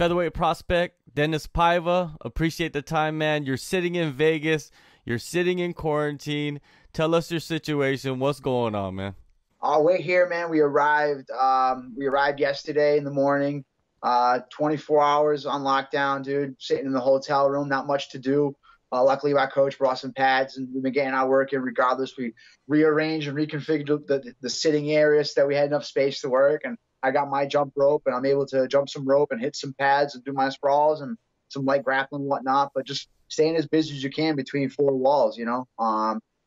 featherweight prospect, Dinis Paiva. Appreciate the time, man. You're sitting in Vegas. You're sitting in quarantine. Tell us your situation. What's going on, man? We're here, man. We arrived. We arrived yesterday in the morning. 24 hours on lockdown, dude. Sitting in the hotel room, not much to do. Luckily, my coach brought some pads, and we've been getting our work in regardless. We rearranged and reconfigured the sitting areas so that we had enough space to work. And I got my jump rope, and I'm able to jump some rope and hit some pads and do my sprawls and some light grappling and whatnot. But just staying as busy as you can between four walls, you know.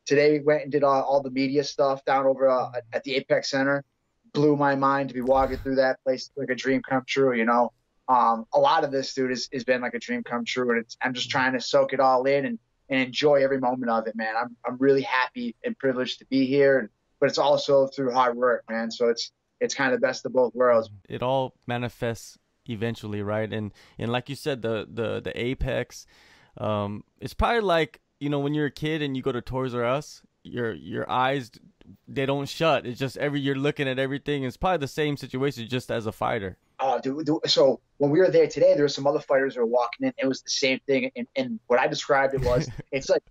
Today we went and did all the media stuff down over at the Apex Center. Blew my mind to be walking through that place like a dream come true, you know. A lot of this, dude, has been like a dream come true, and I'm just trying to soak it all in and enjoy every moment of it, man. I'm really happy and privileged to be here, but it's also through hard work, man. So it's kind of the best of both worlds. It all manifests eventually, right? And like you said, the Apex, it's probably like, you know, when you're a kid and you go to Toys R Us, your eyes, they don't shut. It's just you're looking at everything. It's probably the same situation just as a fighter. Dude, so when we were there today, there were some other fighters who were walking in. It was the same thing. And what I described it was, it's like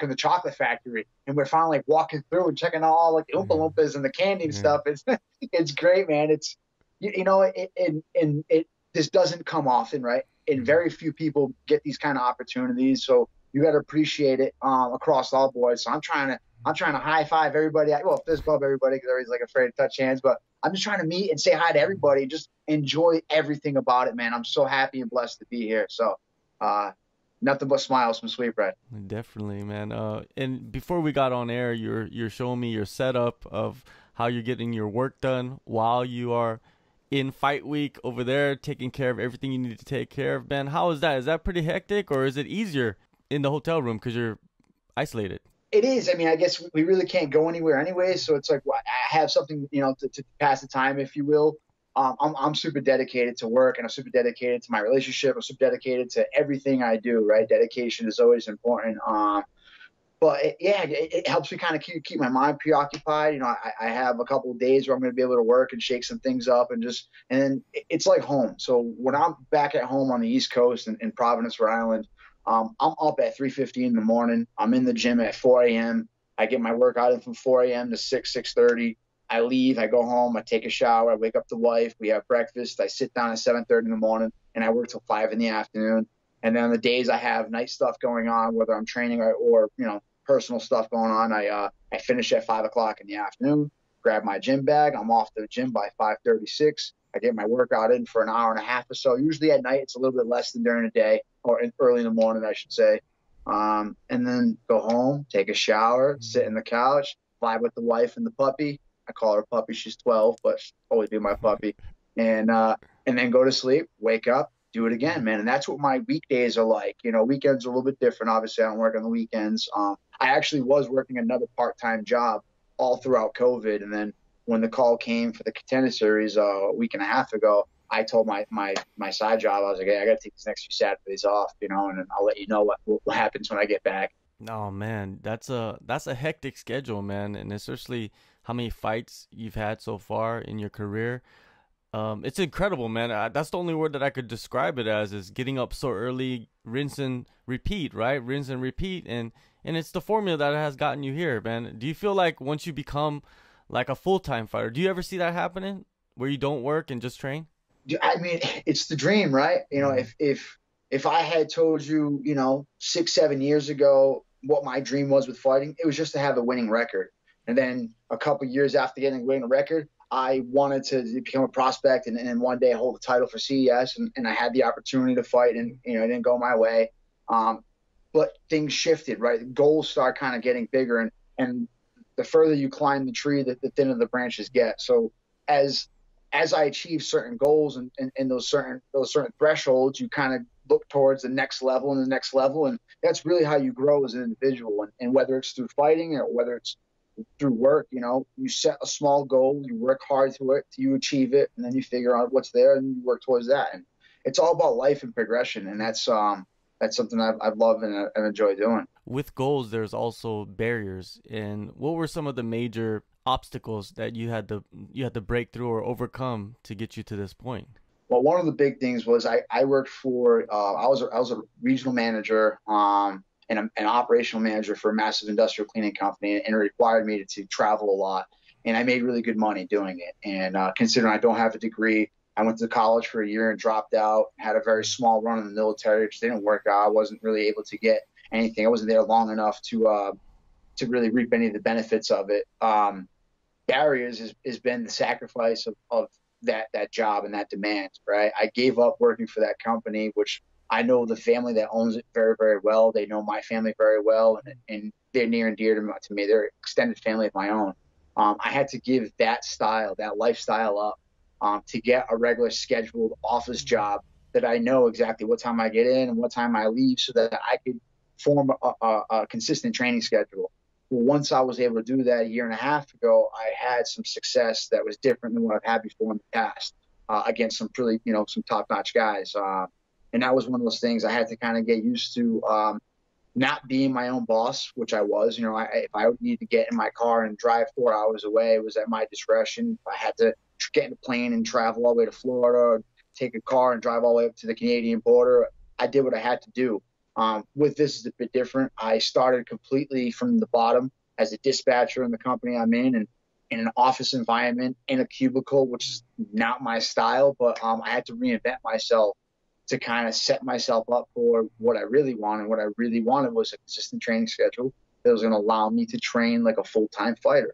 in the chocolate factory. And we're finally like walking through and checking out all like the Oompa Loompas and the candy and stuff. It's great, man. It's, you know, this doesn't come often, right? And very few people get these kind of opportunities. So you got to appreciate it across all boards. So I'm trying to high five everybody. Well, fist bump everybody because everybody's like afraid to touch hands. But I'm just trying to meet and say hi to everybody. Just enjoy everything about it, man. I'm so happy and blessed to be here. So nothing but smiles from Sweetbread. Definitely, man. And before we got on air, you're showing me your setup of how you're getting your work done while you are in fight week over there, taking care of everything you need to take care of, man. How is that? Is that pretty hectic, or is it easier in the hotel room because you're isolated? It is. I mean, I guess we really can't go anywhere anyway. So it's like, well, I have something, you know, to pass the time, if you will. I'm super dedicated to work, and I'm super dedicated to my relationship. I'm super dedicated to everything I do, right? Dedication is always important. But it helps me kind of keep my mind preoccupied. You know, I have a couple of days where I'm going to be able to work and shake some things up and then it's like home. So when I'm back at home on the East Coast in Providence, Rhode Island, I'm up at 3:15 in the morning. I'm in the gym at 4 a.m. I get my workout in from 4 a.m. to 6:30. I leave. I go home. I take a shower. I wake up the wife. We have breakfast. I sit down at 7:30 in the morning, and I work till 5 in the afternoon. And then on the days I have night stuff going on, whether I'm training or you know, personal stuff going on, I finish at 5 o'clock in the afternoon. Grab my gym bag. I'm off to the gym by 5:36. I get my workout in for an hour and a half or so. Usually at night, it's a little bit less than during the day, or early in the morning, I should say. And then go home, take a shower, sit in the couch, vibe with the wife and the puppy. I call her puppy. She's 12, but she'll always be my puppy. And then go to sleep, wake up, do it again, man. And that's what my weekdays are like. You know, weekends are a little bit different. Obviously, I don't work on the weekends. I actually was working another part-time job all throughout COVID. And then when the call came for the Contender series a week and a half ago, I told my side job, I was like, hey, I got to take these next few Saturdays off, you know, and then I'll let you know what happens when I get back. Oh man, that's a hectic schedule, man, and especially how many fights you've had so far in your career. It's incredible, man. That's the only word that I could describe it as, is getting up so early, rinse and repeat, right? Rinse and repeat, and it's the formula that has gotten you here, man. Do you feel like once you become like a full-time fighter, do you ever see that happening where you don't work and just train? I mean, it's the dream, right? You know, if I had told you, you know, 6-7 years ago what my dream was with fighting, it was just to have a winning record. And then a couple of years after getting a winning record, I wanted to become a prospect and one day hold the title for CES. And I had the opportunity to fight, and, you know, it didn't go my way. But things shifted, right? The goals start kind of getting bigger, and the further you climb the tree, the thinner the branches get. So as I achieve certain goals and those certain thresholds, you kind of look towards the next level and the next level. And that's really how you grow as an individual. And whether it's through fighting or whether it's through work, you know, you set a small goal, you work hard to it, you achieve it, and then you figure out what's there and you work towards that. And it's all about life and progression. And that's something I've loved and enjoy doing. With goals, there's also barriers. And what were some of the major obstacles that you had to break through or overcome to get you to this point? Well, one of the big things was I worked for I was a regional manager and an operational manager for a massive industrial cleaning company, and it required me to travel a lot. And I made really good money doing it. And considering I don't have a degree, I went to college for a year and dropped out. Had a very small run in the military, which didn't work out. I wasn't really able to get anything. I wasn't there long enough to really reap any of the benefits of it. Barriers has been the sacrifice of that job and that demand, right? I gave up working for that company, which I know the family that owns it very, very well. They know my family very well, and they're near and dear to me. They're extended family of my own. I had to give that style, that lifestyle up to get a regular scheduled office job that I know exactly what time I get in and what time I leave so that I could form a consistent training schedule. Well, once I was able to do that a year and a half ago, I had some success that was different than what I've had before in the past against some really, some top-notch guys. And that was one of those things I had to kind of get used to not being my own boss, which I was. If I needed to get in my car and drive 4 hours away, it was at my discretion. If I had to get in a plane and travel all the way to Florida, or take a car and drive all the way up to the Canadian border, I did what I had to do. With this is a bit different. I started completely from the bottom as a dispatcher in the company I'm in an office environment in a cubicle, which is not my style, but I had to reinvent myself to kind of set myself up for what I really wanted. What I really wanted was a consistent training schedule that was going to allow me to train like a full-time fighter.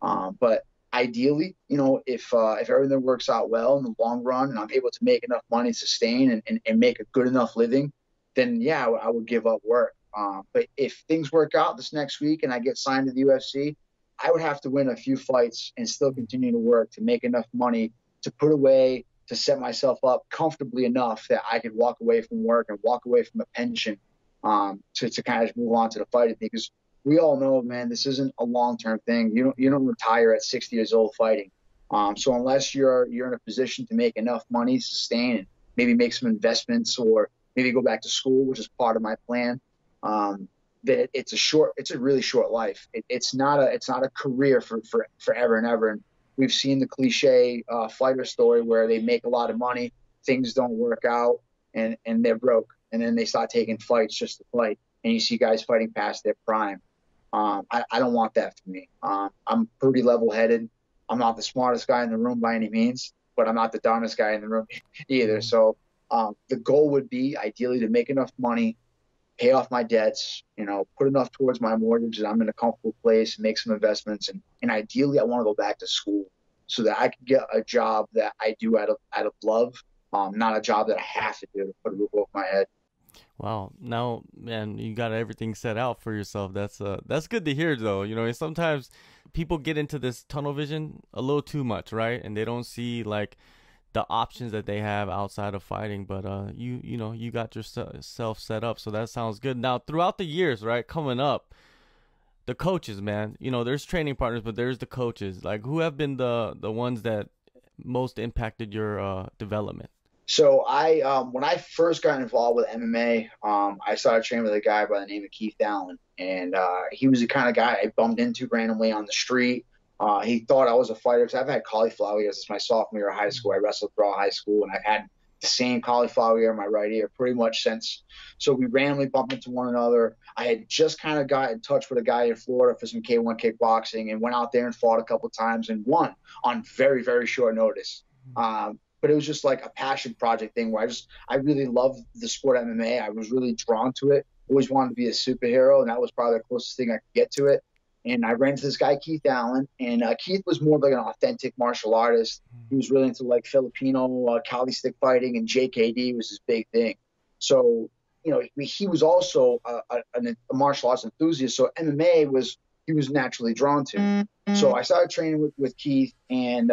But ideally, if everything works out well in the long run and I'm able to make enough money to sustain and make a good enough living, then yeah, I would give up work. But if things work out this next week and I get signed to the UFC, I would have to win a few fights and still continue to work to make enough money to put away, to set myself up comfortably enough that I could walk away from work and walk away from a pension to kind of move on to the fighting. Because we all know, man, this isn't a long-term thing. You don't retire at 60 years old fighting. So unless you're in a position to make enough money to sustain and maybe make some investments or maybe go back to school, which is part of my plan, that it's a really short life. It's not a career for forever and ever. And we've seen the cliche fighter story where they make a lot of money, things don't work out, and they're broke. And then they start taking fights just to fight. And you see guys fighting past their prime. I don't want that for me. I'm pretty level-headed. I'm not the smartest guy in the room by any means, but I'm not the dumbest guy in the room either. So the goal would be ideally to make enough money, pay off my debts, put enough towards my mortgage that I'm in a comfortable place and make some investments. And ideally I want to go back to school so that I can get a job that I do out of love, not a job that I have to do to put a roof over my head. Wow. Now, man, you got everything set out for yourself. That's good to hear, though. Sometimes people get into this tunnel vision a little too much, right? And they don't see like the options that they have outside of fighting. But you got yourself set up, so that sounds good. Now, throughout the years, right, coming up, the coaches, man, there's training partners, but there's the coaches. Like, who have been the ones that most impacted your development? So when I first got involved with MMA, I started training with a guy by the name of Keith Allen, and he was the kind of guy I bumped into randomly on the street. He thought I was a fighter because I've had cauliflower ears since my sophomore year of high school. I wrestled throughout high school, and I've had the same cauliflower ear in my right ear pretty much since. So we randomly bumped into one another. I had just kind of got in touch with a guy in Florida for some K1 kickboxing and went out there and fought a couple of times and won on very, very short notice. But it was just like a passion project thing where I really loved the sport of MMA. I was really drawn to it. Always wanted to be a superhero, and that was probably the closest thing I could get to it. And I ran into this guy, Keith Allen, and Keith was more like an authentic martial artist. He was really into like Filipino Kali stick fighting, and JKD was his big thing. So, he was also a martial arts enthusiast. So MMA he was naturally drawn to. So I started training with Keith, and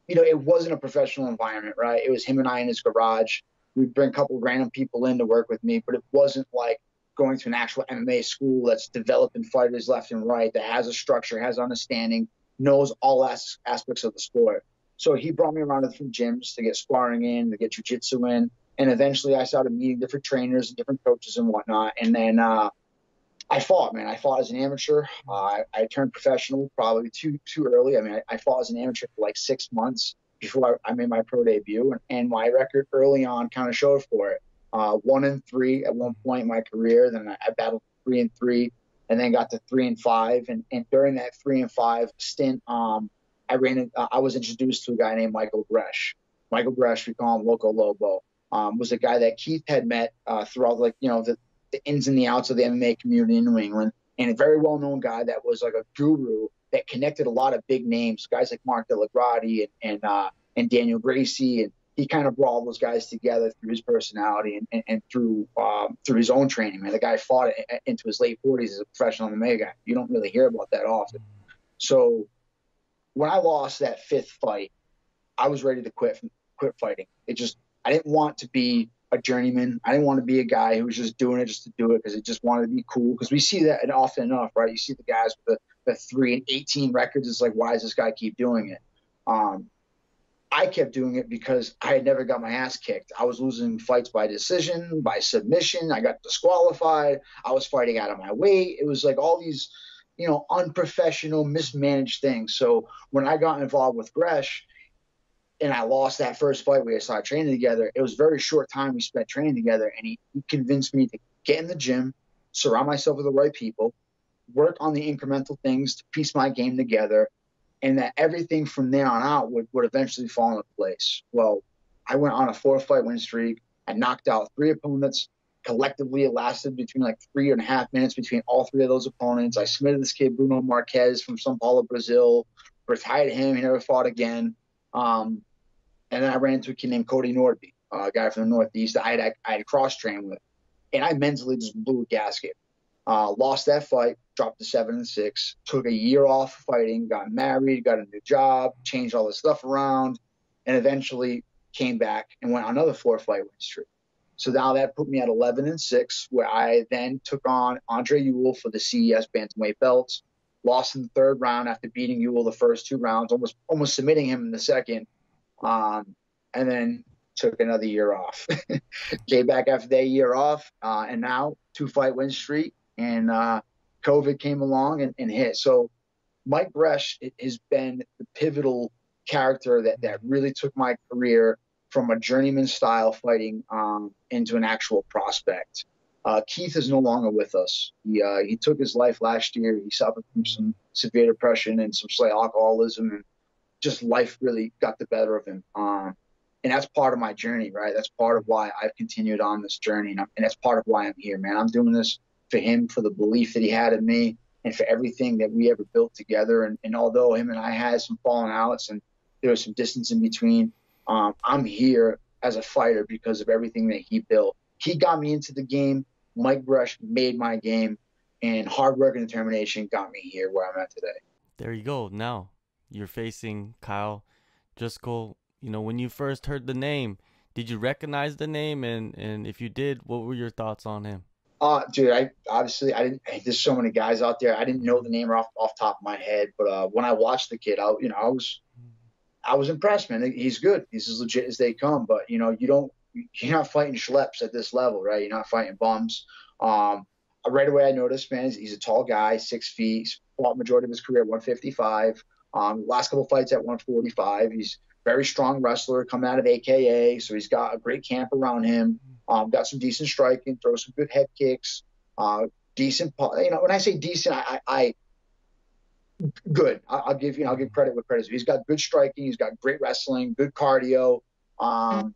it wasn't a professional environment, right? It was him and I in his garage. We'd bring a couple of random people in to work with me, but it wasn't like going to an actual MMA school that's developing fighters left and right, that has a structure, has understanding, knows all aspects of the sport. So he brought me around to different gyms to get sparring in, to get jiu-jitsu in, and eventually I started meeting different trainers and different coaches and whatnot. And then I fought, man. I fought as an amateur. I turned professional probably too early. I mean, I fought as an amateur for like 6 months, before I made my pro debut, and my record early on kind of showed for it. 1-3 at one point in my career. Then I battled 3-3, and then got to 3-5. And during that 3-5 stint, I was introduced to a guy named Michael Gresh. Michael Gresh, we call him Loco Lobo, was a guy that Keith had met throughout, like, the ins and the outs of the MMA community in New England, and a very well-known guy that was like a guru that connected a lot of big names, guys like Mark Delagrati and Daniel Gracie, and he kind of brought all those guys together through his personality and through his own training. Man, the guy fought into his late 40s as a professional MMA guy. You don't really hear about that often. So when I lost that 5th fight, I was ready to quit fighting. I didn't want to be a journeyman. I didn't want to be a guy who was just doing it just to do it because it just wanted to be cool. Because we see that often enough, right? You see the guys with the 3-18 records. It's like, why does this guy keep doing it? I kept doing it because I had never got my ass kicked. I was losing fights by decision, by submission. I got disqualified. I was fighting out of my weight. It was like all these, unprofessional, mismanaged things. So when I got involved with Gresh, and I lost that first fight, we started training together. It was a very short time we spent training together, and he convinced me to get in the gym, surround myself with the right people, work on the incremental things to piece my game together, and that everything from there on out would eventually fall into place. Well, I went on a 4-fight win streak. I knocked out 3 opponents. Collectively, it lasted between like 3.5 minutes between all 3 of those opponents. I submitted this kid, Bruno Marquez from São Paulo, Brazil, retired him. He never fought again. And then I ran into a kid named Cody Nordby, a guy from the Northeast that I had cross-trained with. And I mentally just blew a gasket. Lost that fight, dropped to 7-6, took a year off fighting, got married, got a new job, changed all this stuff around, and eventually came back and went on another 4-fight win streak. So now that put me at 11-6, where I then took on Andre Ewell for the CES bantamweight belts. Lost in the 3rd round after beating Ewell the first 2 rounds, almost submitting him in the 2nd. And then took another year off. Came back after that year off, and now 2-fight win streak. And COVID came along and hit. So Mike Gresh has been the pivotal character that really took my career from a journeyman style fighting into an actual prospect. Keith is no longer with us. He took his life last year. He suffered from some severe depression and some slight alcoholism, and just life really got the better of him. And that's part of my journey, right? That's part of why I've continued on this journey. And that's part of why I'm here, man. I'm doing this for him, for the belief that he had in me, and for everything that we ever built together. And although him and I had some falling outs and there was some distance in between, I'm here as a fighter because of everything that he built. He got me into the game. Mike Gresh made my game, and hard work and determination got me here where I'm at today. There you go. Now you're facing Kyle Driscoll. When you first heard the name, did you recognize the name? And if you did, what were your thoughts on him? Dude, I didn't. There's so many guys out there. I didn't know the name off top of my head, but when I watched the kid, I was impressed, man. He's good. He's as legit as they come. But you're not fighting schleps at this level, right? You're not fighting bums. Right away, I noticed, man, he's a tall guy, 6 feet. He's fought majority of his career at 155. Last couple fights at 145. He's very strong wrestler coming out of AKA, so he's got a great camp around him. Got some decent striking, throws some good head kicks, decent. When I say decent, I good. I'll give credit where credit's due. He's got good striking. He's got great wrestling, good cardio, and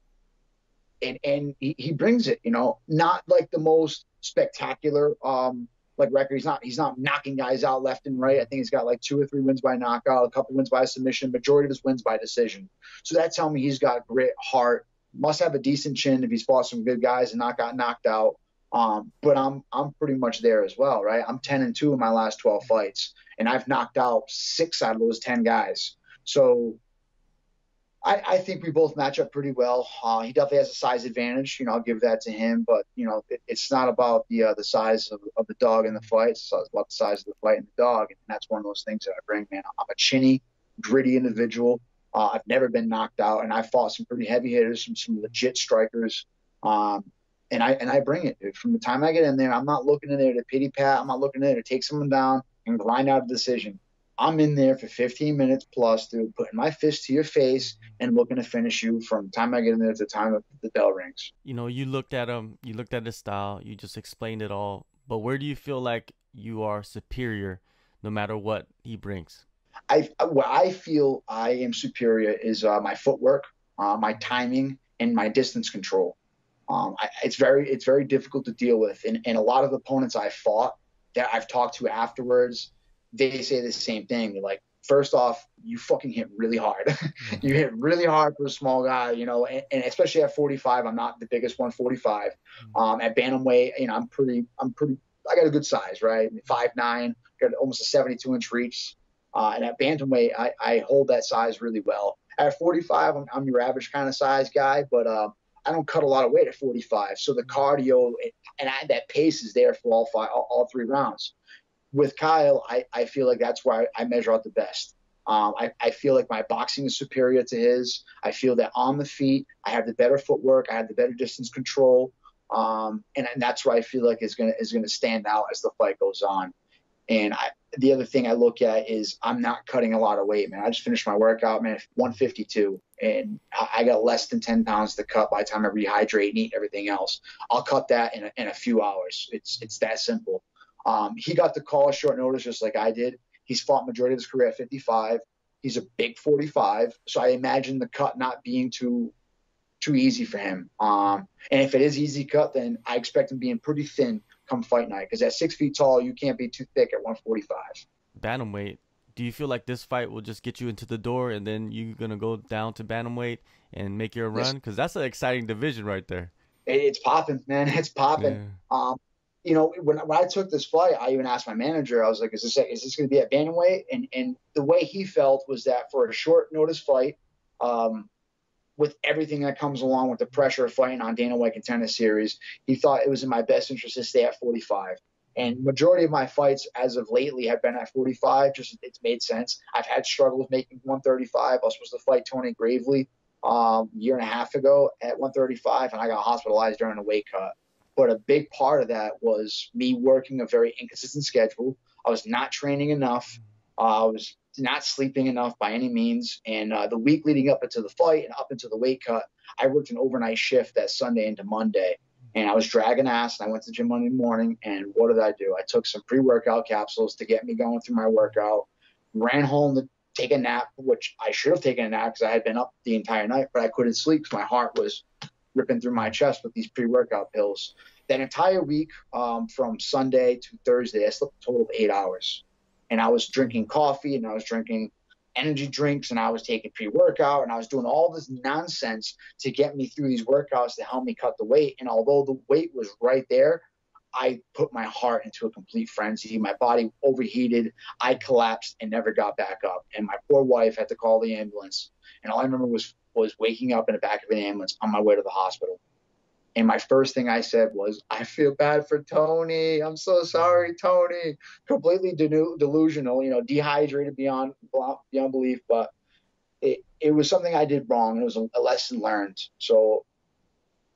he brings it. Not like the most spectacular record. He's not knocking guys out left and right. I think he's got like 2 or 3 wins by knockout, a couple wins by submission, majority of his wins by decision. So that tells me he's got grit, heart, must have a decent chin if he's fought some good guys and not got knocked out. But I'm pretty much there as well, right? I'm 10-2 in my last 12 fights, and I've knocked out 6 out of those 10 guys. So I think we both match up pretty well. He definitely has a size advantage. I'll give that to him. But, it's not about the size of the dog in the fight. It's about the size of the fight and the dog. And that's one of those things that I bring, man. I'm a chinny, gritty individual. I've never been knocked out, and I fought some pretty heavy hitters, some legit strikers. And I bring it, dude. From the time I get in there, I'm not looking in there to pity pat. I'm not looking in there to take someone down and grind out a decision. I'm in there for 15 minutes plus, dude, putting my fist to your face and looking to finish you from the time I get in there to the time the bell rings. You know, you looked at him, you looked at his style, you just explained it all. But where do you feel like you are superior no matter what he brings? Where I feel I am superior is my footwork, my timing, and my distance control. It's very difficult to deal with, and a lot of opponents I fought that I've talked to afterwards, they say the same thing. They're like, first off, you fucking hit really hard. You hit really hard for a small guy, you know, and especially at 45, I'm not the biggest 145. At bantamweight, you know, I got a good size, right? 5'9", got almost a 72-inch reach. And at bantamweight, I hold that size really well. At 45, I'm your average kind of size guy, but I don't cut a lot of weight at 45. So the cardio and that pace is there for all three rounds. With Kyle, I feel like that's where I measure out the best. I feel like my boxing is superior to his. I feel that on the feet, I have the better footwork. I have the better distance control. And that's where I feel like is gonna stand out as the fight goes on. And the other thing I look at is I'm not cutting a lot of weight, man. I just finished my workout, man, 152, and I got less than 10 pounds to cut by the time I rehydrate and eat everything else. I'll cut that in a few hours. It's that simple. He got the call short notice just like I did. He's fought majority of his career at 55. He's a big 45, so I imagine the cut not being too easy for him. And if it is easy cut, then I expect him being pretty thin come fight night, because at 6 feet tall, you can't be too thick at 145. Bantamweight, do you feel like this fight will just get you into the door and then you're going to go down to bantamweight and make your run? Because that's an exciting division right there. It's popping, man. It's popping. Yeah. You know, when I took this fight, I even asked my manager, I was like, is this going to be at bantamweight? And the way he felt was that for a short notice fight, with everything that comes along with the pressure of fighting on Dana White Contender Series, he thought it was in my best interest to stay at 45. And majority of my fights as of lately have been at 45. Just it's made sense. I've had struggles making 135. I was supposed to fight Tony Gravely a year and a half ago at 135, and I got hospitalized during a weight cut. But a big part of that was me working a very inconsistent schedule. I was not training enough. I was not sleeping enough by any means. And the week leading up into the fight and up into the weight cut, I worked an overnight shift that Sunday into Monday. And I was dragging ass, and I went to the gym Monday morning. And what did I do? I took some pre-workout capsules to get me going through my workout, ran home to take a nap, which I should have taken a nap because I had been up the entire night, but I couldn't sleep because my heart was ripping through my chest with these pre-workout pills. That entire week, from Sunday to Thursday, I slept a total of 8 hours. And I was drinking coffee, and I was drinking energy drinks, and I was taking pre-workout, and I was doing all this nonsense to get me through these workouts to help me cut the weight. And although the weight was right there, I put my heart into a complete frenzy. My body overheated. I collapsed and never got back up. And my poor wife had to call the ambulance. And all I remember was waking up in the back of an ambulance on my way to the hospital. And my first thing I said was, I feel bad for Tony. I'm so sorry, Tony. Completely delusional, you know, dehydrated beyond belief. But it was something I did wrong. It was a lesson learned. So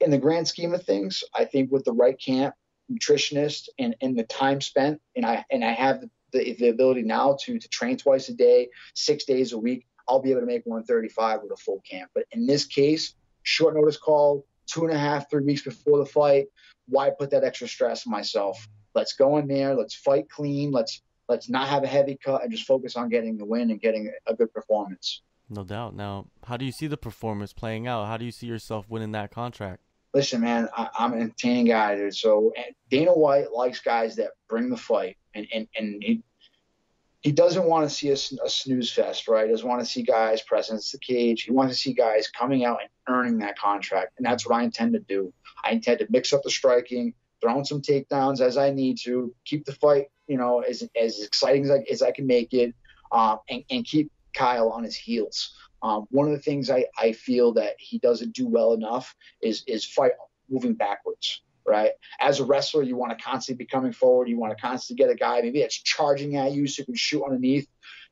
in the grand scheme of things, I think with the right camp, nutritionist, and the time spent, and I have the ability now to train twice a day, 6 days a week, I'll be able to make 135 with a full camp. But in this case, short notice call, 2.5, 3 weeks before the fight, why put that extra stress on myself? Let's go in there. Let's fight clean. Let's not have a heavy cut and just focus on getting the win and getting a good performance. No doubt. Now, how do you see the performance playing out? How do you see yourself winning that contract? Listen, man, I'm an entertaining guy, dude. So Dana White likes guys that bring the fight, and he doesn't want to see a snooze fest, right? He doesn't want to see guys pressing the cage. He wants to see guys coming out and earning that contract, and that's what I intend to do. I intend to mix up the striking, throw in some takedowns as I need to, keep the fight, you know, as exciting as I can make it, and keep Kyle on his heels. One of the things I feel that he doesn't do well enough is fight moving backwards. Right. As a wrestler, you want to constantly be coming forward. You want to constantly get a guy maybe that's charging at you so you can shoot underneath.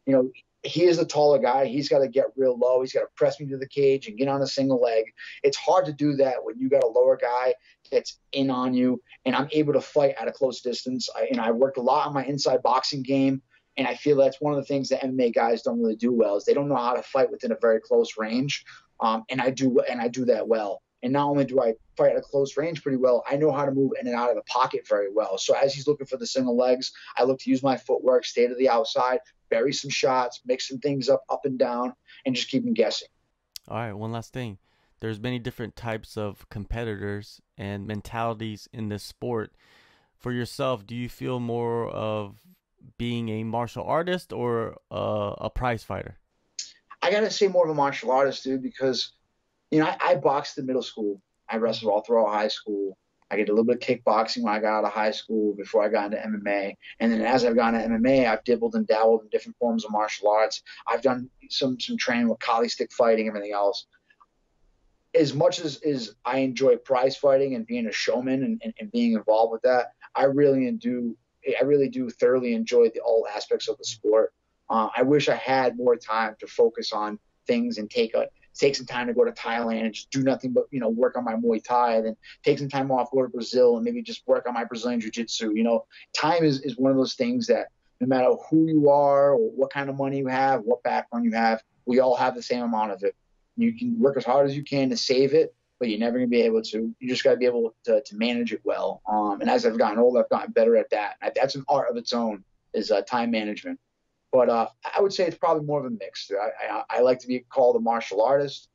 You know, he is a taller guy. He's got to get real low. He's got to press me to the cage and get on a single leg. It's hard to do that when you got a lower guy that's in on you, and I'm able to fight at a close distance. I worked a lot on my inside boxing game, And I feel that's one of the things that MMA guys don't really do well is they don't know how to fight within a very close range. And I do that well. And not only do I fight at a close range pretty well, I know how to move in and out of the pocket very well. So as he's looking for the single legs, I look to use my footwork, stay to the outside, bury some shots, mix some things up and down, and just keep him guessing. All right, one last thing. There's many different types of competitors and mentalities in this sport. For yourself, do you feel more of being a martial artist or a prize fighter? I gotta say more of a martial artist, dude, because I boxed in middle school. I wrestled all throughout high school. I did a little bit of kickboxing when I got out of high school before I got into MMA. And then as I've gone to MMA, I've dibbled and dabbled in different forms of martial arts. I've done some training with Kali stick fighting, everything else. As much as I enjoy prize fighting and being a showman and being involved with that, I really do thoroughly enjoy all aspects of the sport. I wish I had more time to focus on things and take some time to go to Thailand and just do nothing but work on my Muay Thai, then take some time off, go to Brazil, and maybe just work on my Brazilian Jiu Jitsu. Time is one of those things that no matter who you are or what kind of money you have, what background you have, we all have the same amount of it. You can work as hard as you can to save it, but you're never going to be able to. You just got to be able to manage it well. And as I've gotten older, I've gotten better at that. That's an art of its own, is time management. But I would say it's probably more of a mix. I like to be called a martial artist,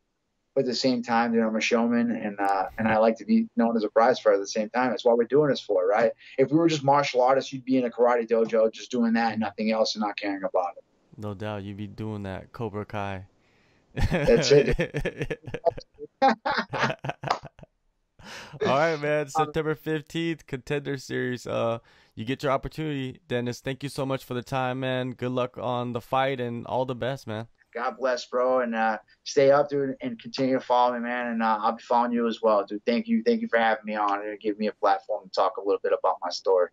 but at the same time, I'm a showman, and I like to be known as a prize fighter at the same time. That's what we're doing this for, right? If we were just martial artists, you'd be in a karate dojo just doing that and nothing else and not caring about it. No doubt, you'd be doing that Cobra Kai. That's it. All right, man. September 15th, Contender Series. You get your opportunity, Dinis. Thank you so much for the time, man. Good luck on the fight and all the best, man. God bless, bro, and stay up, dude, and continue to follow me, man. And I'll be following you as well, dude. Thank you for having me on and giving me a platform to talk a little bit about my story.